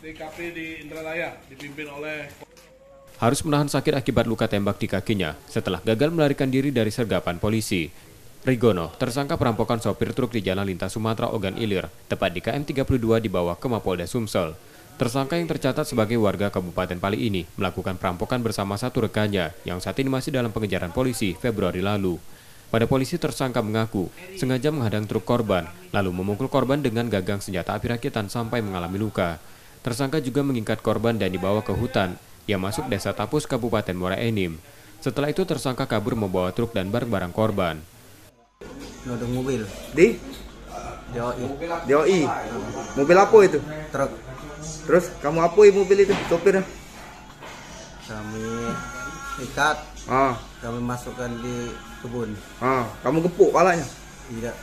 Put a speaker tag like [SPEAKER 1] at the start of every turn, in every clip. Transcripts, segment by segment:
[SPEAKER 1] TKP di Indralaya dipimpin oleh
[SPEAKER 2] harus menahan sakit akibat luka tembak di kakinya setelah gagal melarikan diri dari sergapan polisi. Rigono, tersangka perampokan sopir truk di Jalan Lintas Sumatera Ogan Ilir, tepat di KM 32 di bawah ke Mapolda Sumsel. Tersangka yang tercatat sebagai warga Kabupaten Pali ini melakukan perampokan bersama satu rekannya yang saat ini masih dalam pengejaran polisi Februari lalu. Pada polisi, tersangka mengaku sengaja menghadang truk korban, lalu memukul korban dengan gagang senjata api rakitan sampai mengalami luka. Tersangka juga mengikat korban dan dibawa ke hutan yang masuk Desa Tapus, Kabupaten Muara Enim. Setelah itu tersangka kabur membawa truk dan barang-barang korban.
[SPEAKER 3] Nodong mobil
[SPEAKER 4] Di DOI. Mobil apa itu?
[SPEAKER 3] truk,
[SPEAKER 4] Terus kamu apoi mobil itu, sopirnya?
[SPEAKER 3] kami ikat,
[SPEAKER 4] Ah,
[SPEAKER 3] kami masukkan di kebun.
[SPEAKER 4] kamu gepuk palanya?
[SPEAKER 3] Tidak,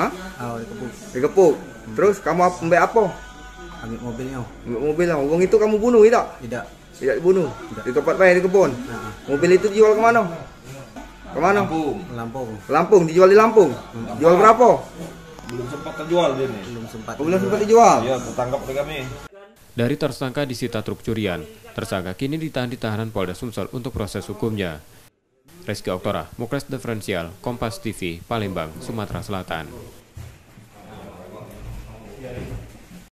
[SPEAKER 4] Hah?
[SPEAKER 3] di kebun.
[SPEAKER 4] Digepuk. Terus kamu ambil apa?
[SPEAKER 3] Ambil mobilnya.
[SPEAKER 4] Ambil mobilnya. Wong itu kamu bunuh tidak?
[SPEAKER 3] Tidak.
[SPEAKER 4] Tidak dibunuh.
[SPEAKER 3] Tidak.
[SPEAKER 4] Di tempat bayi di kebun.
[SPEAKER 3] Nah,
[SPEAKER 4] Mobil itu dijual kemana? Kemana?
[SPEAKER 3] Lampung
[SPEAKER 4] Lampung, dijual di Lampung. Jual berapa?
[SPEAKER 1] belum sempat terjual dia nih.
[SPEAKER 3] belum sempat.
[SPEAKER 4] Belum sempat dijual.
[SPEAKER 1] Ya, tertangkap oleh kami.
[SPEAKER 2] Dari tersangka disita truk curian, tersangka kini ditahan di tahanan Polda Sumsel untuk proses hukumnya. Reski Oktora, Mukres Diferensial, Kompas TV, Palembang, Sumatera Selatan.